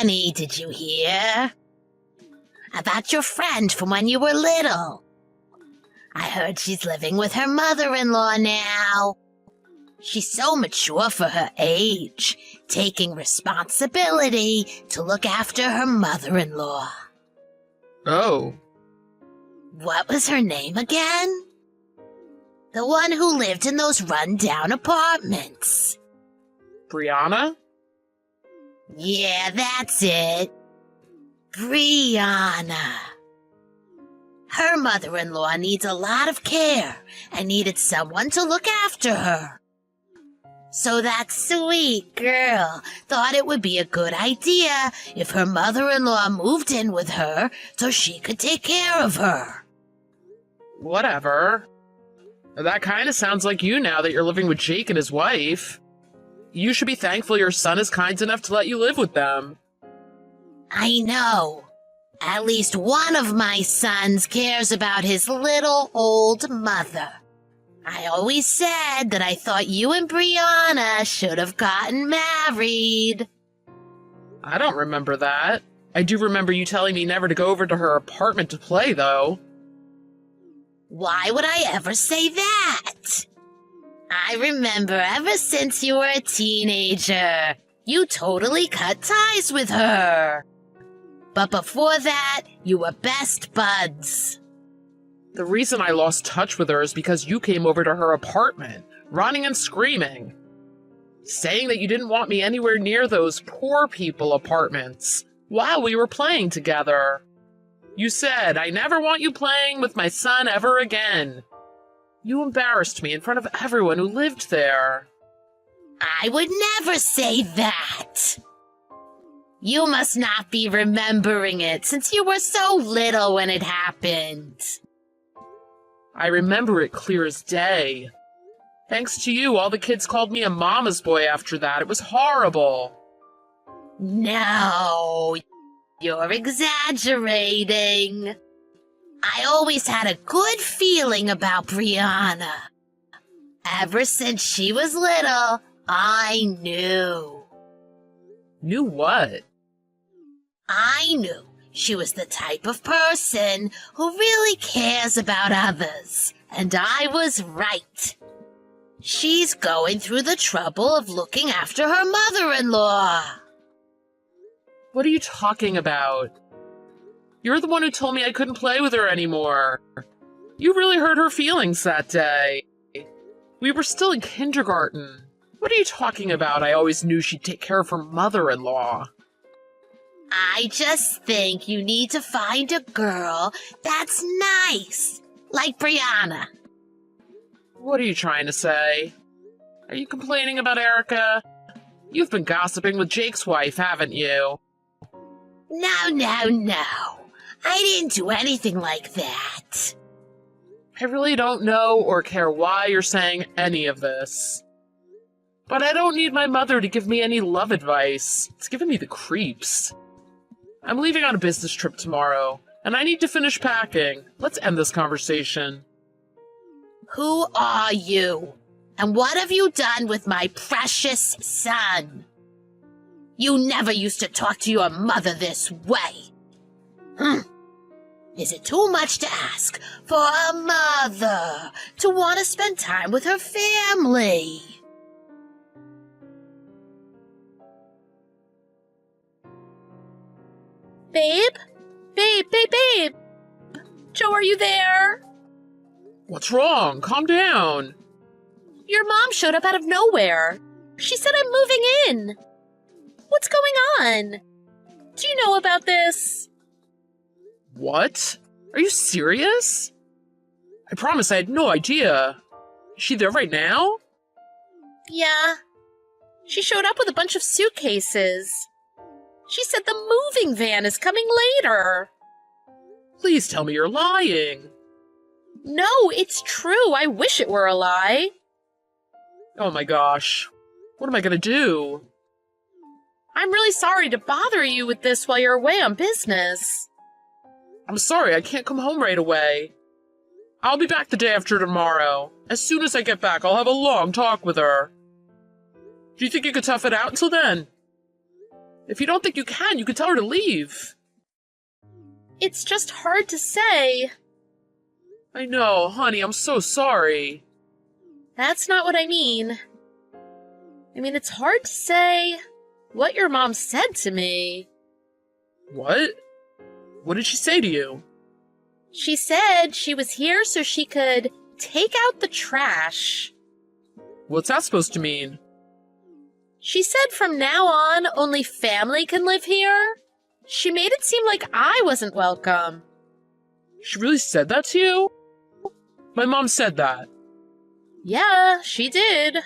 Annie, did you hear? About your friend from when you were little. I heard she's living with her mother-in-law now. She's so mature for her age, taking responsibility to look after her mother-in-law. Oh. What was her name again? The one who lived in those run-down apartments. Brianna? Yeah, that's it. Brianna. Her mother-in-law needs a lot of care and needed someone to look after her. So that sweet girl thought it would be a good idea if her mother-in-law moved in with her so she could take care of her. Whatever. That kind of sounds like you now that you're living with Jake and his wife. You should be thankful your son is kind enough to let you live with them. I know. At least one of my sons cares about his little old mother. I always said that I thought you and Brianna should have gotten married. I don't remember that. I do remember you telling me never to go over to her apartment to play, though. Why would I ever say that? I remember ever since you were a teenager, you totally cut ties with her. But before that, you were best buds. The reason I lost touch with her is because you came over to her apartment, running and screaming, saying that you didn't want me anywhere near those poor people apartments while we were playing together. You said, "I never want you playing with my son ever again." You embarrassed me in front of everyone who lived there. I would never say that. You must not be remembering it since you were so little when it happened. I remember it clear as day. Thanks to you, all the kids called me a mama's boy after that. It was horrible. No, you're exaggerating. I always had a good feeling about Brianna. Ever since she was little, I knew. Knew what? I knew she was the type of person who really cares about others, and I was right. She's going through the trouble of looking after her mother-in-law. What are you talking about? You're the one who told me I couldn't play with her anymore. You really hurt her feelings that day. We were still in kindergarten. What are you talking about? I always knew she'd take care of her mother-in-law. I just think you need to find a girl that's nice, like Brianna. What are you trying to say? Are you complaining about Erica? You've been gossiping with Jake's wife, haven't you? No. I didn't do anything like that. I really don't know or care why you're saying any of this. But I don't need my mother to give me any love advice. It's giving me the creeps. I'm leaving on a business trip tomorrow, and I need to finish packing. Let's end this conversation. Who are you? And what have you done with my precious son? You never used to talk to your mother this way. Is it too much to ask for a mother to want to spend time with her family? Babe? Babe! Joe, are you there? What's wrong? Calm down. Your mom showed up out of nowhere. She said I'm moving in. What's going on? Do you know about this? What? Are you serious? I promise I had no idea. Is she there right now? Yeah. She showed up with a bunch of suitcases. She said the moving van is coming later. Please tell me you're lying. No, it's true. I wish it were a lie. Oh my gosh. What am I gonna do? I'm really sorry to bother you with this while you're away on business. I'm sorry, I can't come home right away. I'll be back the day after tomorrow. As soon as I get back, I'll have a long talk with her. Do you think you could tough it out until then? If you don't think you can tell her to leave. It's just hard to say. I know, honey, I'm so sorry. That's not what I mean. I mean, it's hard to say what your mom said to me. What? What did she say to you? She said she was here so she could take out the trash. What's that supposed to mean? She said from now on, only family can live here. She made it seem like I wasn't welcome. She really said that to you? My mom said that. Yeah, she did.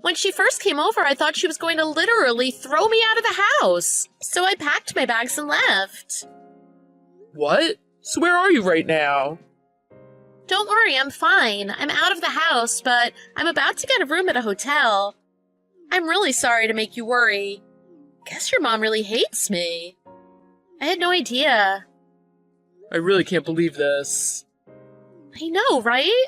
When she first came over, I thought she was going to literally throw me out of the house. So I packed my bags and left. What? So where are you right now? Don't worry, I'm fine. I'm out of the house, but I'm about to get a room at a hotel. I'm really sorry to make you worry. Guess your mom really hates me. I had no idea. I really can't believe this. I know, right?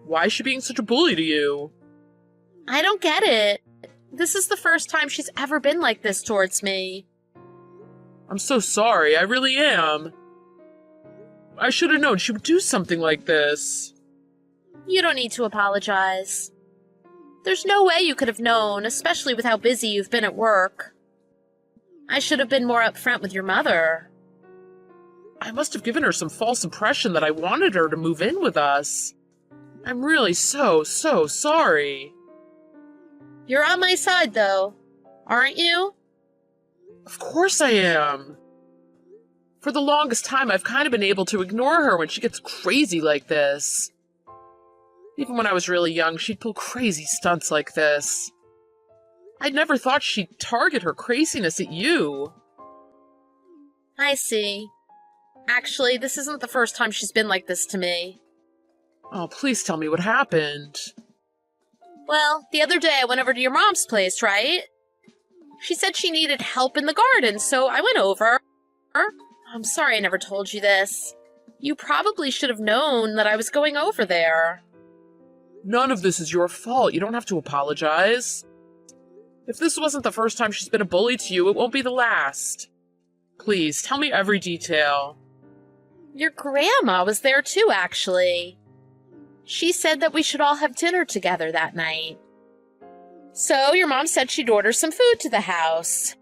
Why is she being such a bully to you? I don't get it. This is the first time she's ever been like this towards me. I'm so sorry, I really am. I should have known she would do something like this. You don't need to apologize. There's no way you could have known, especially with how busy you've been at work. I should have been more upfront with your mother. I must have given her some false impression that I wanted her to move in with us. I'm really so sorry. You're on my side, though, aren't you? Of course I am. For the longest time, I've kind of been able to ignore her when she gets crazy like this. Even when I was really young, she'd pull crazy stunts like this. I'd never thought she'd target her craziness at you. I see. Actually, this isn't the first time she's been like this to me. Oh, please tell me what happened. Well, the other day I went over to your mom's place, right? She said she needed help in the garden, so I went over. I'm sorry I never told you this. You probably should have known that I was going over there. None of this is your fault. You don't have to apologize. If this wasn't the first time she's been a bully to you, it won't be the last. Please, tell me every detail. Your grandma was there too, actually. She said that we should all have dinner together that night. So your mom said she'd order some food to the house.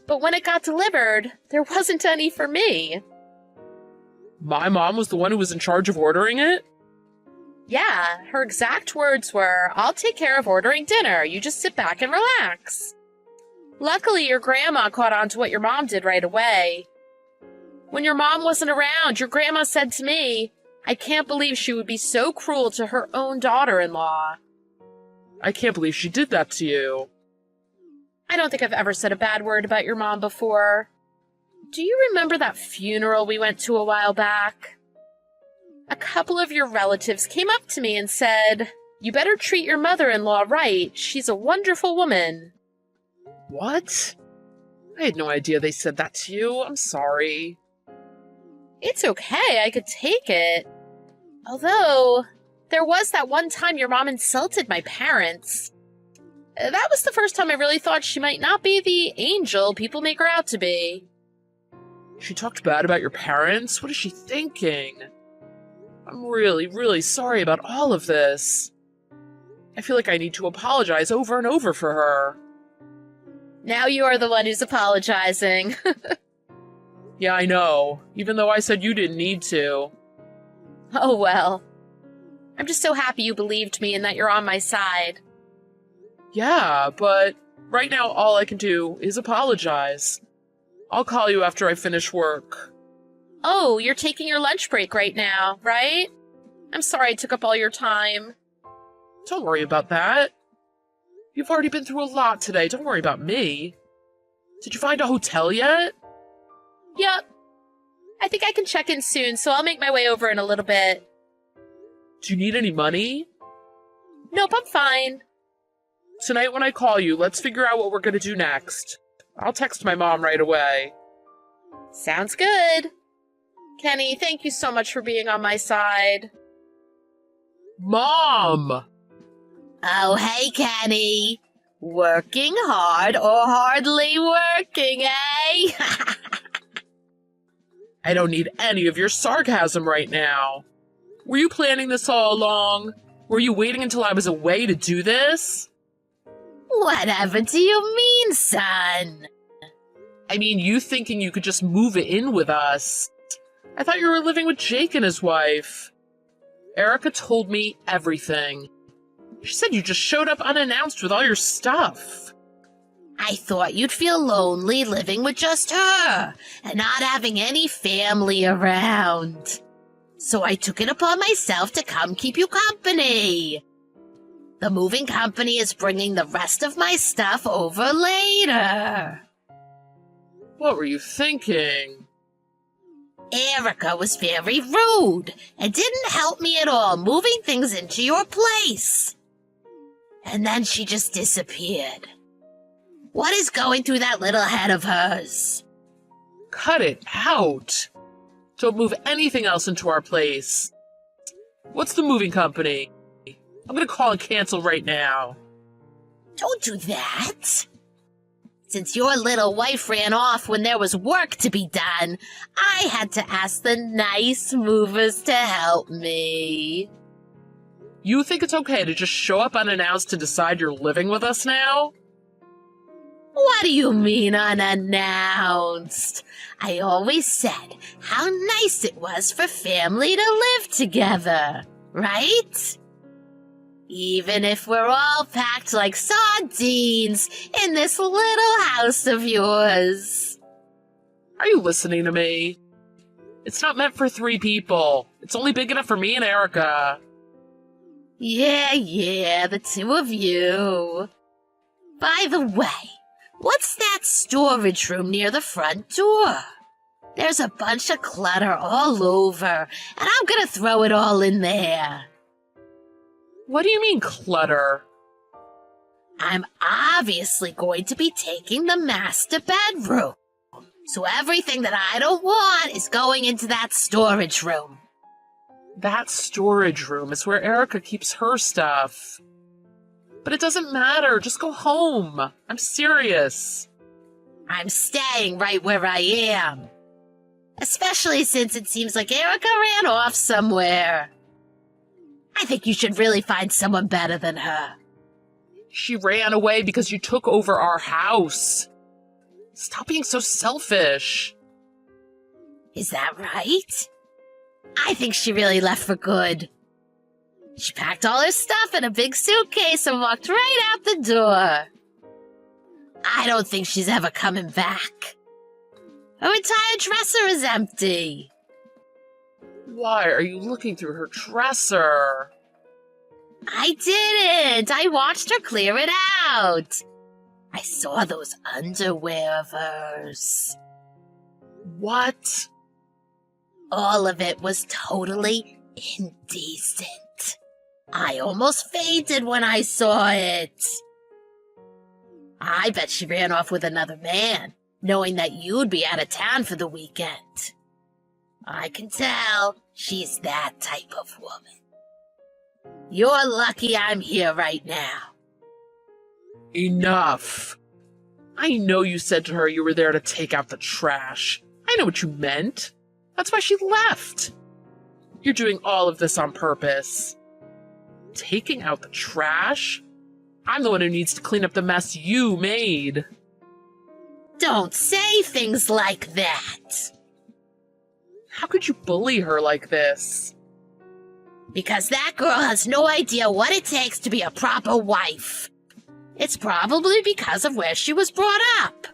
But when it got delivered, there wasn't any for me. My mom was the one who was in charge of ordering it? Yeah, her exact words were, "I'll take care of ordering dinner. You just sit back and relax." Luckily, your grandma caught on to what your mom did right away. When your mom wasn't around, your grandma said to me, "I can't believe she would be so cruel to her own daughter-in-law." I can't believe she did that to you. I don't think I've ever said a bad word about your mom before. Do you remember that funeral we went to a while back? A couple of your relatives came up to me and said, "You better treat your mother-in-law right. She's a wonderful woman." What? I had no idea they said that to you. I'm sorry. It's okay, I could take it. Although, there was that one time your mom insulted my parents. That was the first time I really thought she might not be the angel people make her out to be. She talked bad about your parents? What is she thinking? I'm really sorry about all of this. I feel like I need to apologize over and over for her. Now you are the one who's apologizing. Yeah, I know. Even though I said you didn't need to. Oh well. I'm just so happy you believed me and that you're on my side. Yeah, but right now all I can do is apologize. I'll call you after I finish work. Oh, you're taking your lunch break right now, right? I'm sorry I took up all your time. Don't worry about that. You've already been through a lot today. Don't worry about me. Did you find a hotel yet? Yep. I think I can check in soon, so I'll make my way over in a little bit. Do you need any money? Nope, I'm fine. Tonight when I call you, let's figure out what we're gonna do next. I'll text my mom right away. Sounds good. Kenny, thank you so much for being on my side. Mom! Oh, hey, Kenny. Working hard or hardly working, eh? I don't need any of your sarcasm right now. Were you planning this all along? Were you waiting until I was away to do this? Whatever do you mean, son? I mean, you thinking you could just move in with us. I thought you were living with Jake and his wife. Erica told me everything. She said you just showed up unannounced with all your stuff. I thought you'd feel lonely living with just her and not having any family around. So I took it upon myself to come keep you company. The moving company is bringing the rest of my stuff over later. What were you thinking? Erica was very rude and didn't help me at all moving things into your place. And then she just disappeared. What is going through that little head of hers? Cut it out. Don't move anything else into our place. What's the moving company? I'm gonna call and cancel right now. Don't do that. Since your little wife ran off when there was work to be done, I had to ask the nice movers to help me. You think it's okay to just show up unannounced to decide you're living with us now? What do you mean unannounced? I always said how nice it was for family to live together, right? Even if we're all packed like sardines in this little house of yours. Are you listening to me? It's not meant for 3 people. It's only big enough for me and Erica. Yeah, the 2 of you. By the way, what's that storage room near the front door? There's a bunch of clutter all over, and I'm gonna throw it all in there. What do you mean, clutter? I'm obviously going to be taking the master bedroom. So everything that I don't want is going into that storage room. That storage room is where Erica keeps her stuff. But it doesn't matter. Just go home. I'm serious. I'm staying right where I am. Especially since it seems like Erica ran off somewhere. I think you should really find someone better than her. She ran away because you took over our house. Stop being so selfish. Is that right? I think she really left for good. She packed all her stuff in a big suitcase and walked right out the door. I don't think she's ever coming back. Her entire dresser is empty. Why are you looking through her dresser? I didn't. I watched her clear it out. I saw those underwear of hers. What? All of it was totally indecent. I almost fainted when I saw it. I bet she ran off with another man, knowing that you'd be out of town for the weekend. I can tell she's that type of woman. You're lucky I'm here right now. Enough. I know you said to her you were there to take out the trash. I know what you meant. That's why she left. You're doing all of this on purpose. Taking out the trash? I'm the one who needs to clean up the mess you made. Don't say things like that. How could you bully her like this? Because that girl has no idea what it takes to be a proper wife. It's probably because of where she was brought up.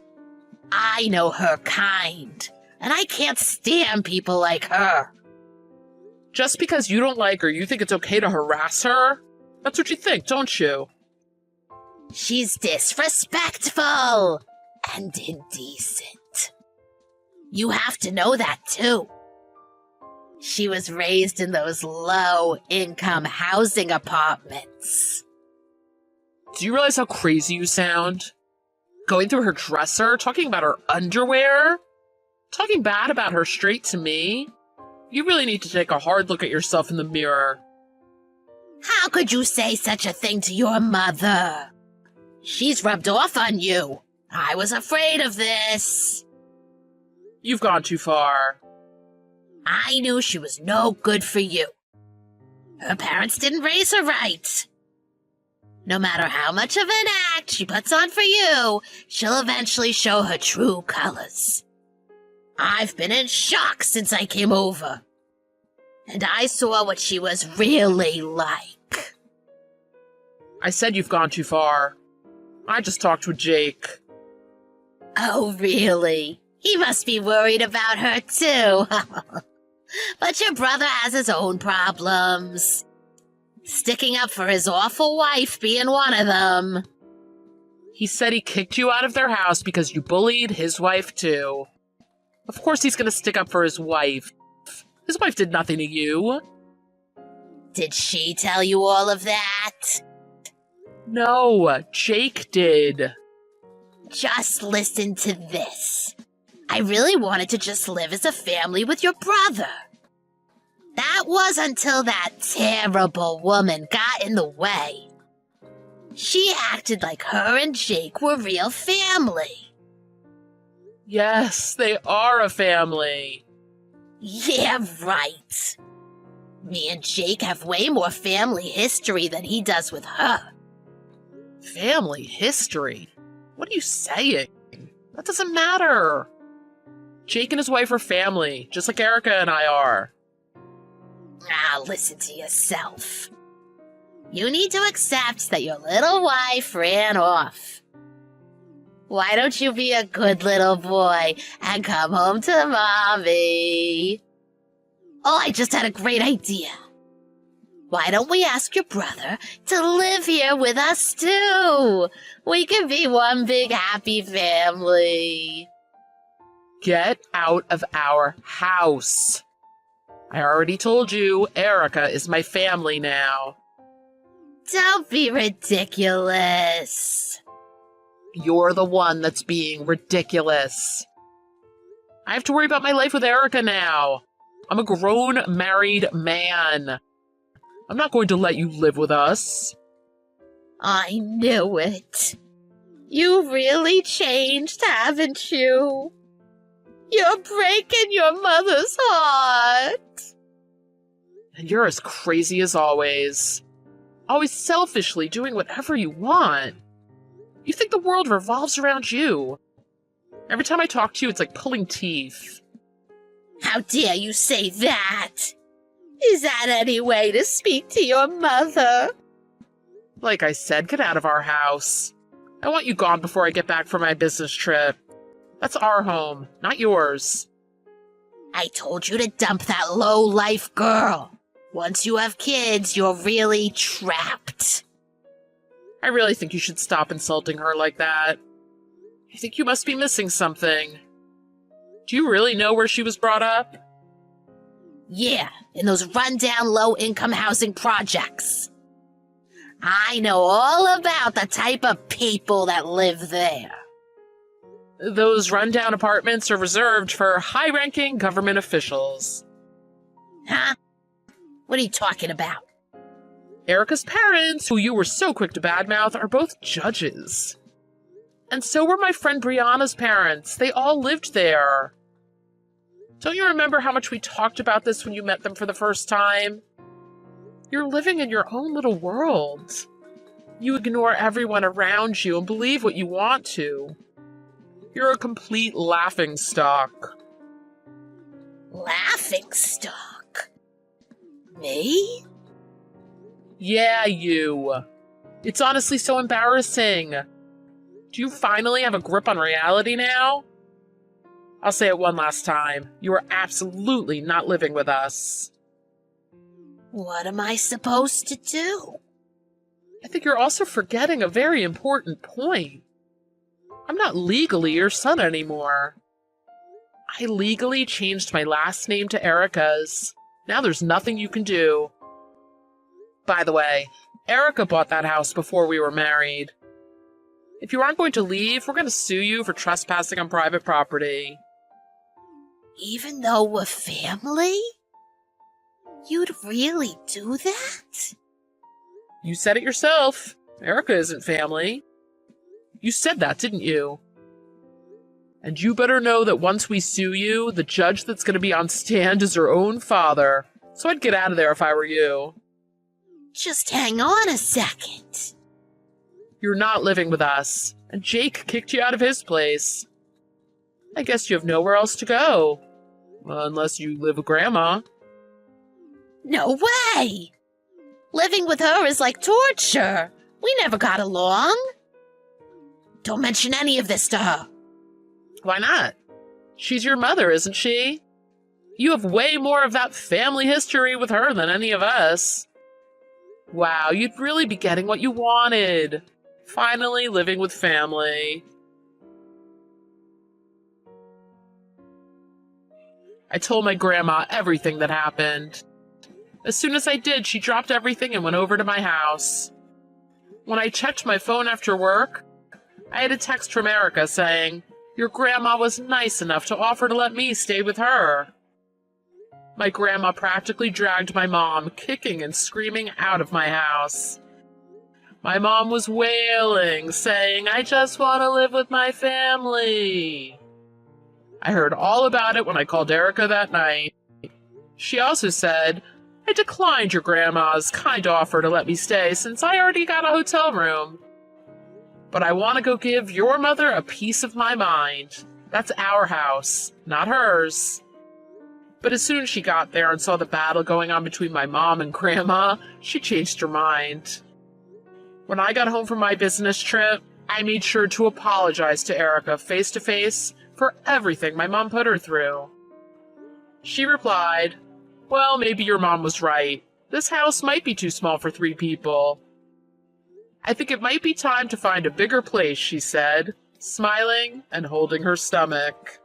I know her kind, and I can't stand people like her. Just because you don't like her, you think it's okay to harass her? That's what you think, don't you? She's disrespectful and indecent. You have to know that, too. She was raised in those low-income housing apartments. Do you realize how crazy you sound? Going through her dresser, talking about her underwear, talking bad about her straight to me. You really need to take a hard look at yourself in the mirror. How could you say such a thing to your mother? She's rubbed off on you. I was afraid of this. You've gone too far. I knew she was no good for you. Her parents didn't raise her right. No matter how much of an act she puts on for you, she'll eventually show her true colors. I've been in shock since I came over. And I saw what she was really like. I said you've gone too far. I just talked with Jake. Oh, really? He must be worried about her, too. But your brother has his own problems. Sticking up for his awful wife being one of them. He said he kicked you out of their house because you bullied his wife, too. Of course he's gonna stick up for his wife. His wife did nothing to you. Did she tell you all of that? No, Jake did. Just listen to this. I really wanted to just live as a family with your brother. That was until that terrible woman got in the way. She acted like her and Jake were real family. Yes, they are a family. Yeah, right. Me and Jake have way more family history than he does with her. Family history? What are you saying? That doesn't matter. Jake and his wife are family, just like Erica and I are. Ah, listen to yourself. You need to accept that your little wife ran off. Why don't you be a good little boy and come home to Mommy? Oh, I just had a great idea. Why don't we ask your brother to live here with us too? We can be one big happy family. Get out of our house. I already told you, Erica is my family now. Don't be ridiculous. You're the one that's being ridiculous. I have to worry about my life with Erica now. I'm a grown, married man. I'm not going to let you live with us. I knew it. You really changed, haven't you? You're breaking your mother's heart. And you're as crazy as always. Always selfishly doing whatever you want. You think the world revolves around you. Every time I talk to you, it's like pulling teeth. How dare you say that? Is that any way to speak to your mother? Like I said, get out of our house. I want you gone before I get back from my business trip. That's our home, not yours. I told you to dump that low-life girl. Once you have kids, you're really trapped. I really think you should stop insulting her like that. I think you must be missing something. Do you really know where she was brought up? Yeah, in those rundown low-income housing projects. I know all about the type of people that live there. Those rundown apartments are reserved for high-ranking government officials. Huh? What are you talking about? Erica's parents, who you were so quick to badmouth, are both judges. And so were my friend Brianna's parents. They all lived there. Don't you remember how much we talked about this when you met them for the first time? You're living in your own little world. You ignore everyone around you and believe what you want to. You're a complete laughingstock. Laughingstock? Me? Yeah, you. It's honestly so embarrassing. Do you finally have a grip on reality now? I'll say it one last time. You are absolutely not living with us. What am I supposed to do? I think you're also forgetting a very important point. I'm not legally your son anymore. I legally changed my last name to Erica's. Now there's nothing you can do. By the way, Erica bought that house before we were married. If you aren't going to leave, we're going to sue you for trespassing on private property. Even though we're family? You'd really do that? You said it yourself. Erica isn't family. You said that, didn't you? And you better know that once we sue you, the judge that's going to be on stand is your own father. So I'd get out of there if I were you. Just hang on a second. You're not living with us, and Jake kicked you out of his place. I guess you have nowhere else to go. Unless you live with Grandma. No way! Living with her is like torture. We never got along. Don't mention any of this to her. Why not? She's your mother, isn't she? You have way more of that family history with her than any of us. Wow, you'd really be getting what you wanted. Finally living with family. I told my grandma everything that happened. As soon as I did, she dropped everything and went over to my house. When I checked my phone after work, I had a text from Erica saying, "Your grandma was nice enough to offer to let me stay with her." My grandma practically dragged my mom, kicking and screaming, out of my house. My mom was wailing, saying, "I just want to live with my family." I heard all about it when I called Erica that night. She also said, "I declined your grandma's kind offer to let me stay since I already got a hotel room. But I want to go give your mother a piece of my mind. That's our house, not hers." But as soon as she got there and saw the battle going on between my mom and Grandma, she changed her mind. When I got home from my business trip, I made sure to apologize to Erica face to face for everything my mom put her through. She replied, "Well, maybe your mom was right. This house might be too small for 3 people. I think it might be time to find a bigger place," she said, smiling and holding her stomach.